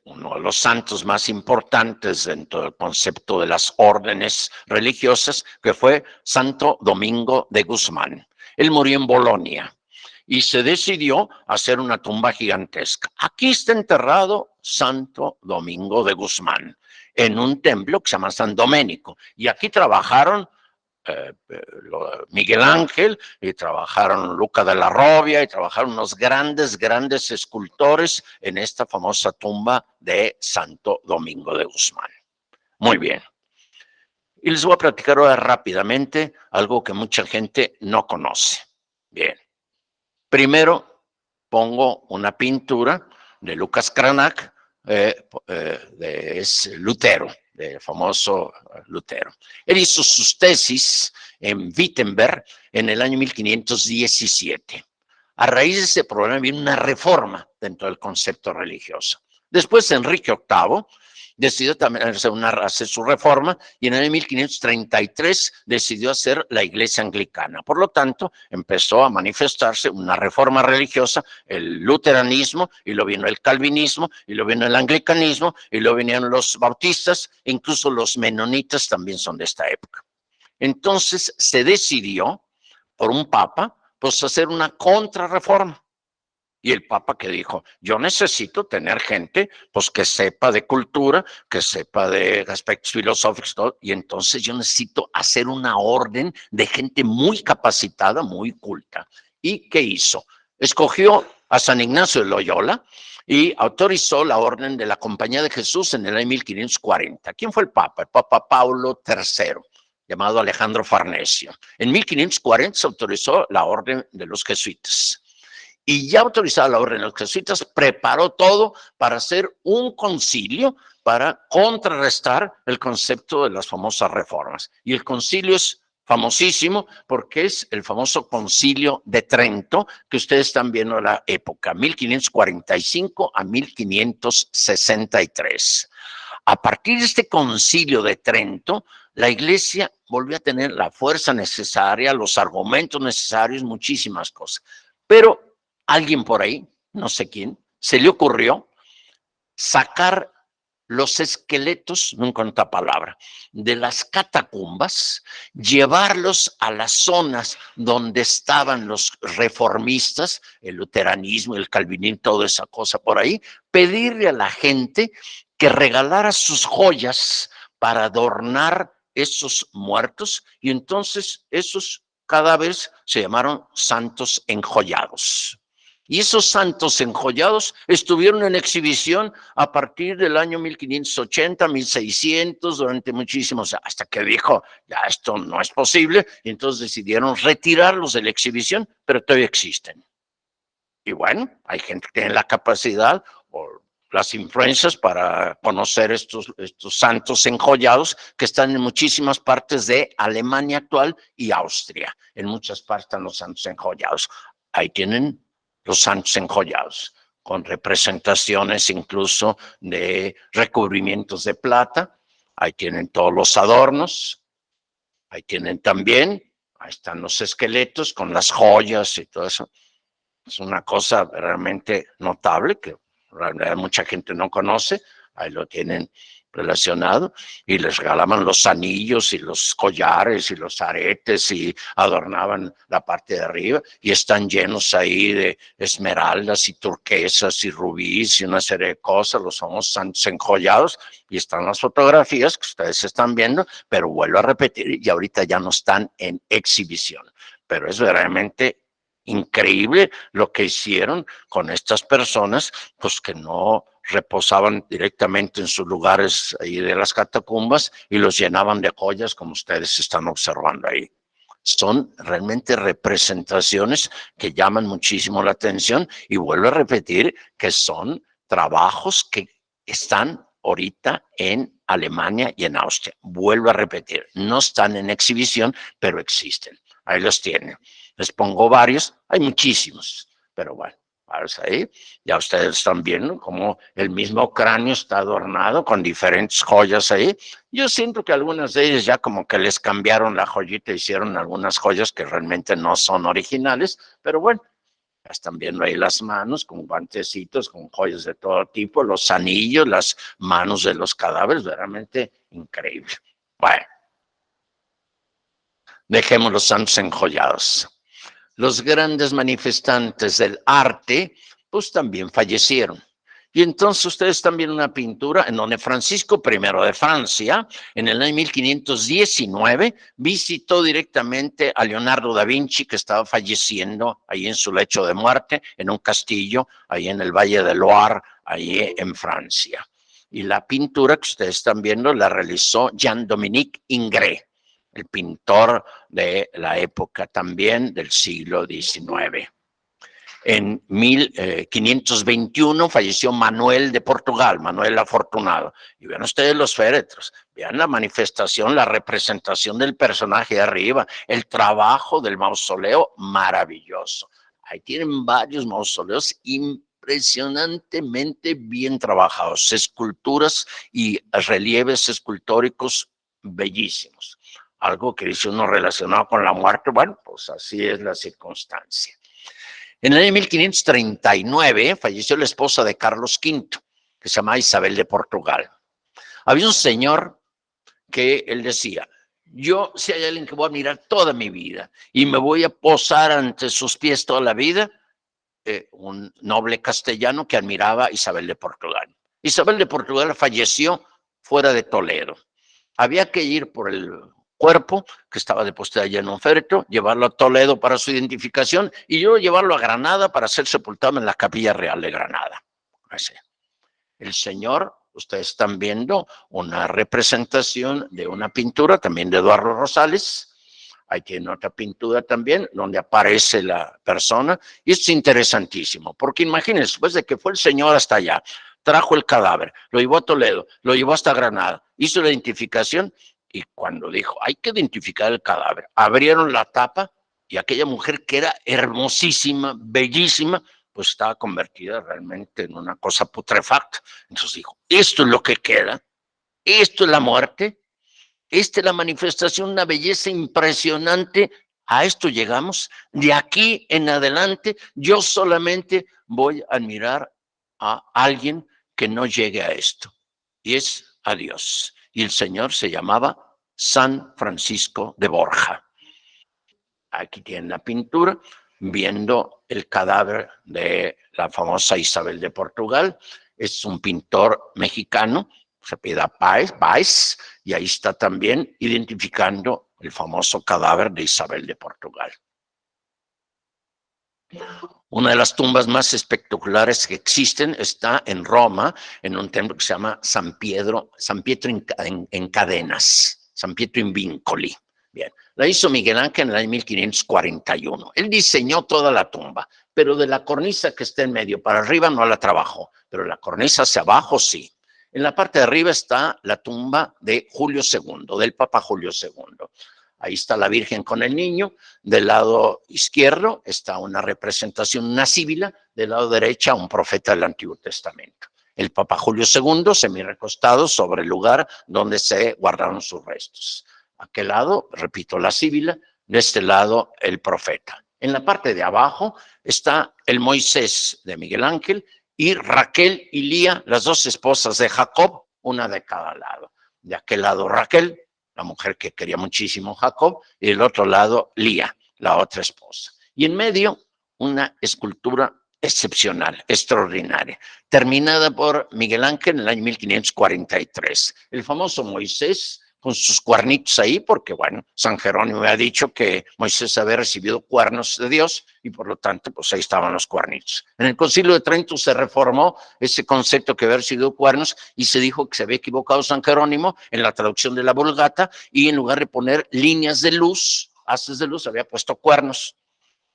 uno de los santos más importantes dentro del concepto de las órdenes religiosas, que fue Santo Domingo de Guzmán. Él murió en Bolonia y se decidió hacer una tumba gigantesca. Aquí está enterrado Santo Domingo de Guzmán, en un templo que se llama San Doménico. Y aquí trabajaron Miguel Ángel, y trabajaron Luca de la Robbia, y trabajaron unos grandes escultores en esta famosa tumba de Santo Domingo de Guzmán. Muy bien. Y les voy a platicar ahora rápidamente algo que mucha gente no conoce. Bien. Primero pongo una pintura de Lucas Cranach, es Lutero, el famoso Lutero. Él hizo sus tesis en Wittenberg en el año 1517. A raíz de ese problema vino una reforma dentro del concepto religioso. Después Enrique VIII decidió también hacer su reforma y en el año 1533 decidió hacer la iglesia anglicana. Por lo tanto, empezó a manifestarse una reforma religiosa, el luteranismo, y luego vino el calvinismo, y luego vino el anglicanismo, y luego vinieron los bautistas, e incluso los menonitas también son de esta época. Entonces se decidió por un papa, pues hacer una contrarreforma. Y el Papa que dijo, yo necesito tener gente pues que sepa de cultura, que sepa de aspectos filosóficos, todo, y entonces yo necesito hacer una orden de gente muy capacitada, muy culta. ¿Y qué hizo? Escogió a San Ignacio de Loyola y autorizó la orden de la Compañía de Jesús en el año 1540. ¿Quién fue el Papa? El Papa Paulo III, llamado Alejandro Farnesio. En 1540 se autorizó la orden de los jesuitas. Y ya autorizada la orden de los jesuitas, preparó todo para hacer un concilio para contrarrestar el concepto de las famosas reformas. Y el concilio es famosísimo porque es el famoso concilio de Trento, que ustedes están viendo en la época, 1545 a 1563. A partir de este concilio de Trento, la iglesia volvió a tener la fuerza necesaria, los argumentos necesarios, muchísimas cosas. Pero alguien por ahí, no sé quién, se le ocurrió sacar los esqueletos, no encuentro palabra, de las catacumbas, llevarlos a las zonas donde estaban los reformistas, el luteranismo, el calvinismo, toda esa cosa por ahí, pedirle a la gente que regalara sus joyas para adornar esos muertos, y entonces esos cadáveres se llamaron santos enjollados. Y esos santos enjollados estuvieron en exhibición a partir del año 1580, 1600, durante muchísimos años, hasta que dijo, ya esto no es posible, y entonces decidieron retirarlos de la exhibición, pero todavía existen. Y bueno, hay gente que tiene la capacidad o las influencias para conocer estos santos enjollados que están en muchísimas partes de Alemania actual y Austria. En muchas partes están los santos enjollados. Ahí tienen los santos enjollados, con representaciones incluso de recubrimientos de plata. Ahí tienen todos los adornos. Ahí tienen también, ahí están los esqueletos con las joyas y todo eso. Es una cosa realmente notable que realmente mucha gente no conoce. Ahí lo tienen relacionado y les regalaban los anillos y los collares y los aretes y adornaban la parte de arriba y están llenos ahí de esmeraldas y turquesas y rubíes y una serie de cosas, los famosos santos enjollados, y están las fotografías que ustedes están viendo, pero vuelvo a repetir, y ahorita ya no están en exhibición, pero es realmente increíble lo que hicieron con estas personas, pues que no reposaban directamente en sus lugares ahí de las catacumbas y los llenaban de joyas como ustedes están observando ahí. Son realmente representaciones que llaman muchísimo la atención y vuelvo a repetir que son trabajos que están ahorita en Alemania y en Austria. Vuelvo a repetir, no están en exhibición, pero existen. Ahí los tienen. Les pongo varios, hay muchísimos, pero bueno. Ahí ya ustedes están viendo cómo el mismo cráneo está adornado con diferentes joyas ahí. Yo siento que algunas de ellas ya como que les cambiaron la joyita, hicieron algunas joyas que realmente no son originales, pero bueno, ya están viendo ahí las manos con guantecitos, con joyas de todo tipo, los anillos, las manos de los cadáveres, verdaderamente increíble. Bueno, dejemos los santos enjollados. Los grandes manifestantes del arte, pues también fallecieron. Y entonces ustedes están viendo una pintura en donde Francisco I de Francia, en el año 1519, visitó directamente a Leonardo da Vinci, que estaba falleciendo ahí en su lecho de muerte, en un castillo, ahí en el Valle de Loire, ahí en Francia. Y la pintura que ustedes están viendo la realizó Jean-Dominique Ingres, el pintor de la época también del siglo XIX. En 1521 falleció Manuel de Portugal, Manuel Afortunado. Y vean ustedes los féretros, vean la manifestación, la representación del personaje de arriba, el trabajo del mausoleo maravilloso. Ahí tienen varios mausoleos impresionantemente bien trabajados, esculturas y relieves escultóricos bellísimos. Algo que dice uno relacionado con la muerte, bueno, pues así es la circunstancia. En el año 1539 falleció la esposa de Carlos V, que se llamaba Isabel de Portugal. Había un señor que él decía, yo, si hay alguien que voy a admirar toda mi vida y me voy a posar ante sus pies toda la vida, un noble castellano que admiraba a Isabel de Portugal. Isabel de Portugal falleció fuera de Toledo. Había que ir por el cuerpo, que estaba depositado allá en un féretro, llevarlo a Toledo para su identificación y yo llevarlo a Granada para ser sepultado en la Capilla Real de Granada. Así. El señor, ustedes están viendo una representación de una pintura también de Eduardo Rosales. Ahí tiene otra pintura también donde aparece la persona y es interesantísimo porque imagínense, después de que fue el señor hasta allá, trajo el cadáver, lo llevó a Toledo, lo llevó hasta Granada, hizo la identificación y cuando dijo, hay que identificar el cadáver, abrieron la tapa y aquella mujer que era hermosísima, bellísima, pues estaba convertida realmente en una cosa putrefacta. Entonces dijo, esto es lo que queda, esto es la muerte, esta es la manifestación, una belleza impresionante. A esto llegamos. De aquí en adelante, yo solamente voy a admirar a alguien que no llegue a esto. Y es a Dios. Y el Señor se llamaba San Francisco de Borja. Aquí tienen la pintura, viendo el cadáver de la famosa Isabel de Portugal. Es un pintor mexicano, se pide Páez, y ahí está también identificando el famoso cadáver de Isabel de Portugal. Una de las tumbas más espectaculares que existen está en Roma, en un templo que se llama San Pietro en Cadenas, San Pietro in Vincoli. Bien, la hizo Miguel Ángel en el año 1541. Él diseñó toda la tumba, pero de la cornisa que está en medio para arriba no la trabajó, pero la cornisa hacia abajo sí. En la parte de arriba está la tumba de Julio II, del Papa Julio II. Ahí está la Virgen con el niño. Del lado izquierdo está una representación, una síbila. Del lado derecho, un profeta del Antiguo Testamento. El Papa Julio II semi-recostado sobre el lugar donde se guardaron sus restos. Aquel lado, repito, la síbila. De este lado, el profeta. En la parte de abajo está el Moisés de Miguel Ángel y Raquel y Lía, las dos esposas de Jacob, una de cada lado. De aquel lado Raquel, la mujer que quería muchísimo Jacob, y del otro lado Lía, la otra esposa. Y en medio una escultura excepcional, extraordinaria, terminada por Miguel Ángel en el año 1543. El famoso Moisés con sus cuernitos ahí, porque bueno, San Jerónimo ha dicho que Moisés había recibido cuernos de Dios y por lo tanto, pues ahí estaban los cuernitos. En el Concilio de Trento se reformó ese concepto que había recibido cuernos y se dijo que se había equivocado San Jerónimo en la traducción de la Vulgata y en lugar de poner líneas de luz, haces de luz, había puesto cuernos.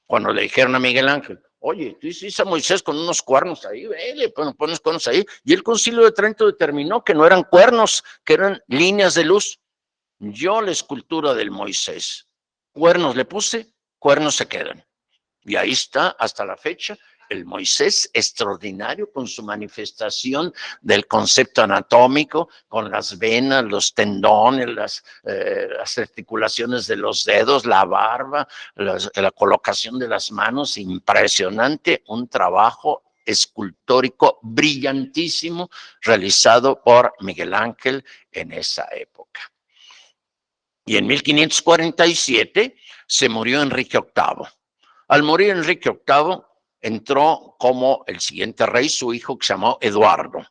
Cuando le dijeron a Miguel Ángel, oye, tú hiciste a Moisés con unos cuernos ahí, le pones cuernos ahí. Y el Concilio de Trento determinó que no eran cuernos, que eran líneas de luz. Yo la escultura del Moisés, cuernos le puse, cuernos se quedan. Y ahí está hasta la fecha el Moisés extraordinario con su manifestación del concepto anatómico, con las venas, los tendones, las articulaciones de los dedos, la barba, la colocación de las manos, impresionante, un trabajo escultórico brillantísimo realizado por Miguel Ángel en esa época. Y en 1547 se murió Enrique VIII. Al morir Enrique VIII, entró como el siguiente rey su hijo que se llamó Eduardo.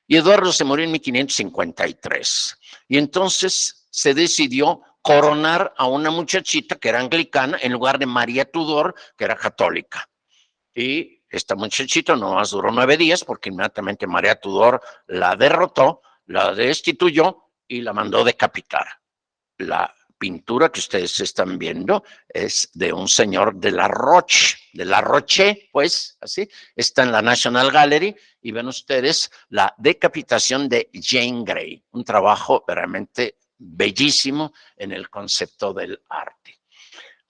Y Eduardo se murió en 1553. Y entonces se decidió coronar a una muchachita que era anglicana en lugar de María Tudor, que era católica. Y esta muchachita nomás duró 9 días porque inmediatamente María Tudor la derrotó, la destituyó y la mandó decapitar. La pintura que ustedes están viendo es de un señor de la Roche, pues, así, está en la National Gallery y ven ustedes la decapitación de Jane Grey, un trabajo realmente bellísimo en el concepto del arte.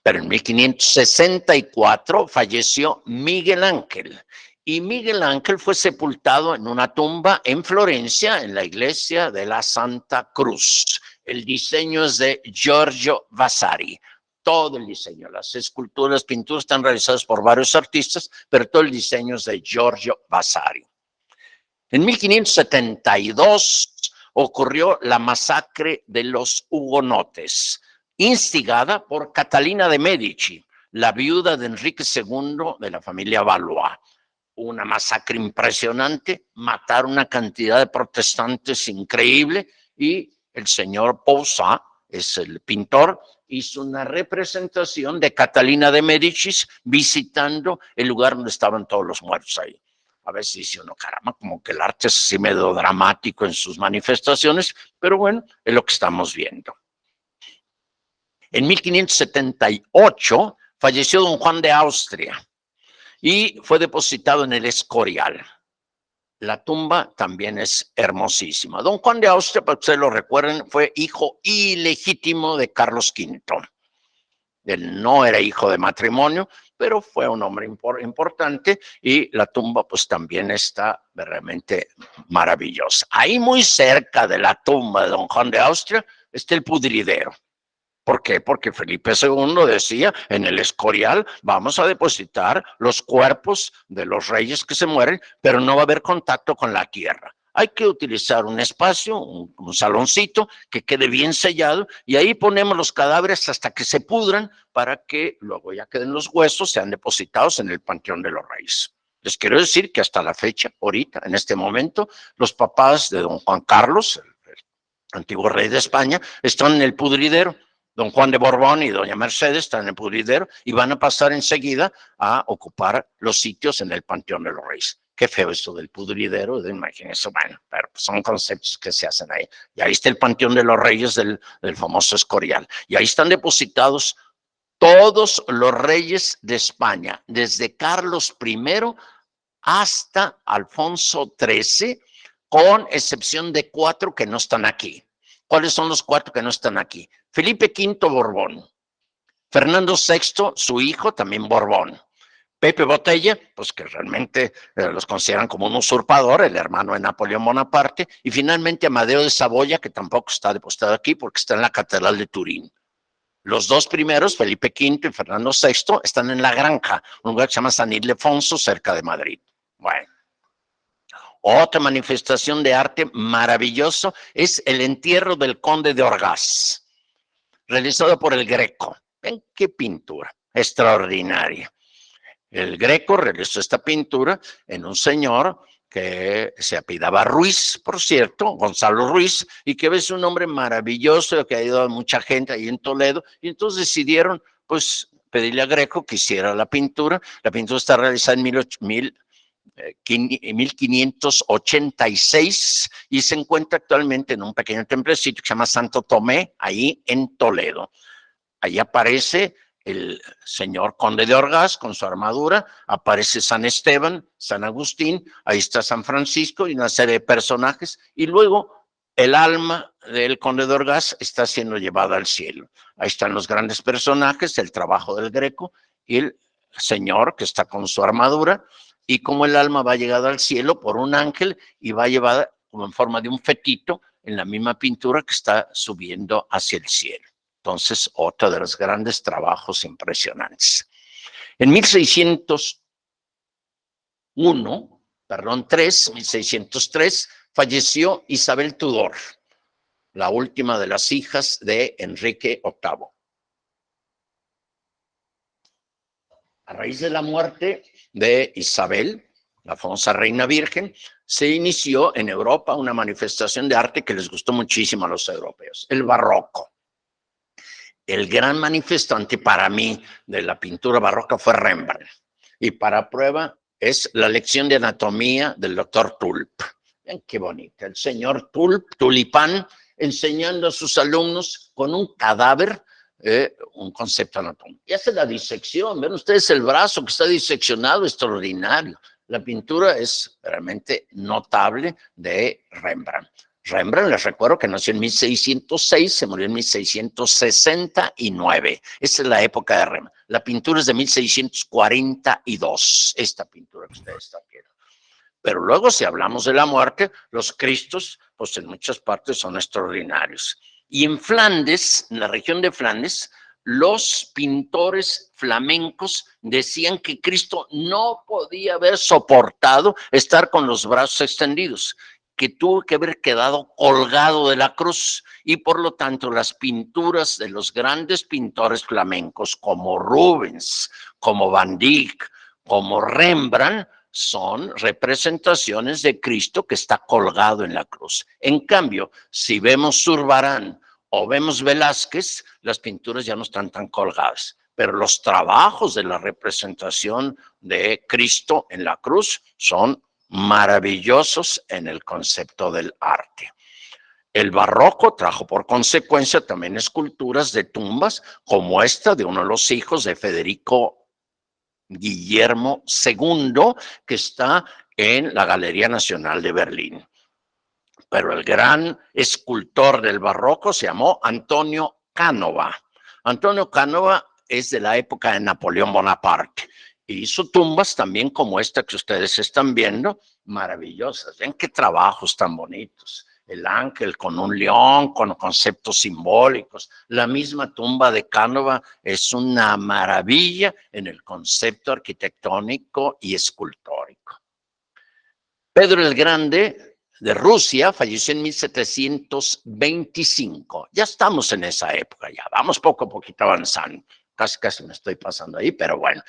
Pero en 1564 falleció Miguel Ángel Y Miguel Ángel fue sepultado en una tumba en Florencia, en la iglesia de la Santa Cruz. El diseño es de Giorgio Vasari. Todo el diseño, las esculturas, las pinturas están realizadas por varios artistas, pero todo el diseño es de Giorgio Vasari. En 1572 ocurrió la masacre de los hugonotes, instigada por Catalina de Medici, la viuda de Enrique II de la familia Valois. Una masacre impresionante, matar una cantidad de protestantes increíble, y el señor Poussin, es el pintor, hizo una representación de Catalina de Medici visitando el lugar donde estaban todos los muertos ahí. A veces dice uno, caramba, como que el arte es así medio dramático en sus manifestaciones, pero bueno, es lo que estamos viendo. En 1578 falleció don Juan de Austria y fue depositado en el Escorial. La tumba también es hermosísima. Don Juan de Austria, para que ustedes lo recuerden, fue hijo ilegítimo de Carlos V. Él no era hijo de matrimonio, pero fue un hombre importante, y la tumba pues también está realmente maravillosa. Ahí muy cerca de la tumba de don Juan de Austria está el pudridero. ¿Por qué? Porque Felipe II decía, en el Escorial vamos a depositar los cuerpos de los reyes que se mueren, pero no va a haber contacto con la tierra. Hay que utilizar un espacio, un saloncito que quede bien sellado, y ahí ponemos los cadáveres hasta que se pudran, para que luego ya queden los huesos, sean depositados en el Panteón de los Reyes. Les quiero decir que hasta la fecha, ahorita, en este momento, los papás de don Juan Carlos, el antiguo rey de España, están en el pudridero. Don Juan de Borbón y doña Mercedes están en el pudridero y van a pasar enseguida a ocupar los sitios en el Panteón de los Reyes. Qué feo esto del pudridero, imagínense, bueno, pero son conceptos que se hacen ahí. Y ahí está el Panteón de los Reyes del famoso Escorial. Y ahí están depositados todos los reyes de España, desde Carlos I hasta Alfonso XIII, con excepción de 4 que no están aquí. ¿Cuáles son los 4 que no están aquí? Felipe V Borbón, Fernando VI, su hijo, también Borbón, Pepe Botella, pues que realmente los consideran como un usurpador, el hermano de Napoleón Bonaparte, y finalmente Amadeo de Saboya, que tampoco está depositado aquí porque está en la Catedral de Turín. Los 2 primeros, Felipe V y Fernando VI, están en La Granja, un lugar que se llama San Ildefonso, cerca de Madrid. Bueno. Otra manifestación de arte maravilloso es el entierro del conde de Orgaz, realizado por el Greco. ¿Ven qué pintura extraordinaria? El Greco realizó esta pintura en un señor que se apellidaba Ruiz, por cierto, Gonzalo Ruiz, y que es un hombre maravilloso que ha ayudado a mucha gente ahí en Toledo, y entonces decidieron pues pedirle a Greco que hiciera la pintura. La pintura está realizada en 1586 y se encuentra actualmente en un pequeño templecito que se llama Santo Tomé, ahí en Toledo. Ahí aparece el señor conde de Orgaz con su armadura, aparece San Esteban, San Agustín, ahí está San Francisco y una serie de personajes, y luego el alma del conde de Orgaz está siendo llevada al cielo. Ahí están los grandes personajes, el trabajo del Greco y el señor que está con su armadura, y como el alma va llegada al cielo por un ángel y va llevada como en forma de un fetito en la misma pintura que está subiendo hacia el cielo. Entonces, otro de los grandes trabajos impresionantes. En 1603, falleció Isabel Tudor, la última de las hijas de Enrique VIII. A raíz de la muerte de Isabel, la famosa reina virgen, se inició en Europa una manifestación de arte que les gustó muchísimo a los europeos, el barroco. El gran manifestante para mí de la pintura barroca fue Rembrandt. Y para prueba es la lección de anatomía del doctor Tulp. Ven qué bonita. El señor Tulp, Tulipán, enseñando a sus alumnos con un cadáver un concepto anatómico. Y hace la disección. Ven ustedes el brazo que está diseccionado, extraordinario. La pintura es realmente notable de Rembrandt. Rembrandt, les recuerdo que nació en 1606, se murió en 1669. Esa es la época de Rembrandt. La pintura es de 1642, esta pintura que ustedes están viendo. Pero luego, si hablamos de la muerte, los Cristos, pues en muchas partes son extraordinarios. Y en Flandes, en la región de Flandes, los pintores flamencos decían que Cristo no podía haber soportado estar con los brazos extendidos, que tuvo que haber quedado colgado de la cruz, y por lo tanto las pinturas de los grandes pintores flamencos como Rubens, como Van Dyck, como Rembrandt, son representaciones de Cristo que está colgado en la cruz. En cambio, si vemos Zurbarán o vemos Velázquez, las pinturas ya no están tan colgadas, pero los trabajos de la representación de Cristo en la cruz son maravillosos en el concepto del arte. El barroco trajo por consecuencia también esculturas de tumbas como esta de uno de los hijos de Federico Guillermo II, que está en la Galería Nacional de Berlín. Pero el gran escultor del barroco se llamó Antonio Canova. Antonio Canova es de la época de Napoleón Bonaparte. Y hizo tumbas también como esta que ustedes están viendo, maravillosas. Ven qué trabajos tan bonitos. El ángel con un león, con conceptos simbólicos. La misma tumba de Canova es una maravilla en el concepto arquitectónico y escultórico. Pedro el Grande de Rusia falleció en 1725. Ya estamos en esa época, ya vamos poco a poquito avanzando. Casi me estoy pasando ahí, pero bueno.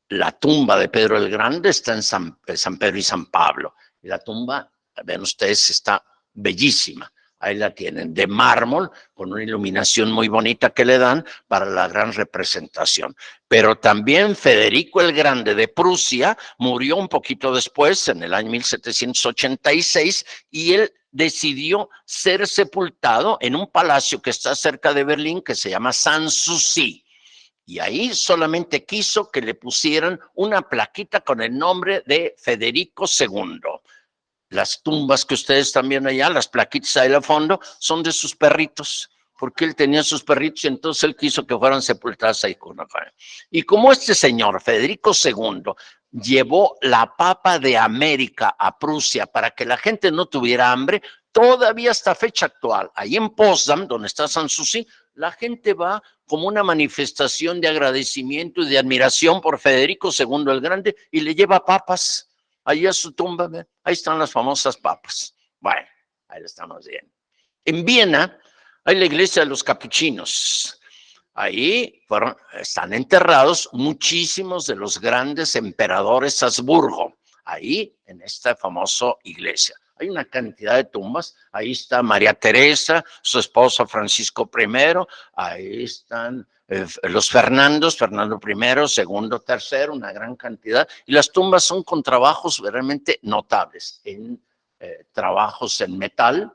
La tumba de Pedro el Grande está en San Pedro y San Pablo. Y la tumba, ven ustedes, está bellísima. Ahí la tienen, de mármol, con una iluminación muy bonita que le dan para la gran representación. Pero también Federico el Grande de Prusia murió un poquito después, en el año 1786, y él decidió ser sepultado en un palacio que está cerca de Berlín, que se llama Sanssouci. Y ahí solamente quiso que le pusieran una plaquita con el nombre de Federico II. Las tumbas que ustedes están viendo allá, las plaquitas ahí al fondo, son de sus perritos, porque él tenía sus perritos y entonces él quiso que fueran sepultadas ahí con una cara. Y como este señor, Federico II, llevó la papa de América a Prusia para que la gente no tuviera hambre, todavía hasta fecha actual, ahí en Potsdam, donde está Sanssouci, la gente va como una manifestación de agradecimiento y de admiración por Federico II el Grande y le lleva papas. Ahí a su tumba, ¿ve? Ahí están las famosas papas. Bueno, ahí lo estamos viendo. En Viena hay la iglesia de los capuchinos. Ahí están enterrados muchísimos de los grandes emperadores Habsburgo. Ahí, en esta famosa iglesia. Hay una cantidad de tumbas. Ahí está María Teresa, su esposo Francisco I. Ahí están los Fernandos, Fernando I, segundo, tercero, una gran cantidad. Y las tumbas son con trabajos realmente notables, en trabajos en metal,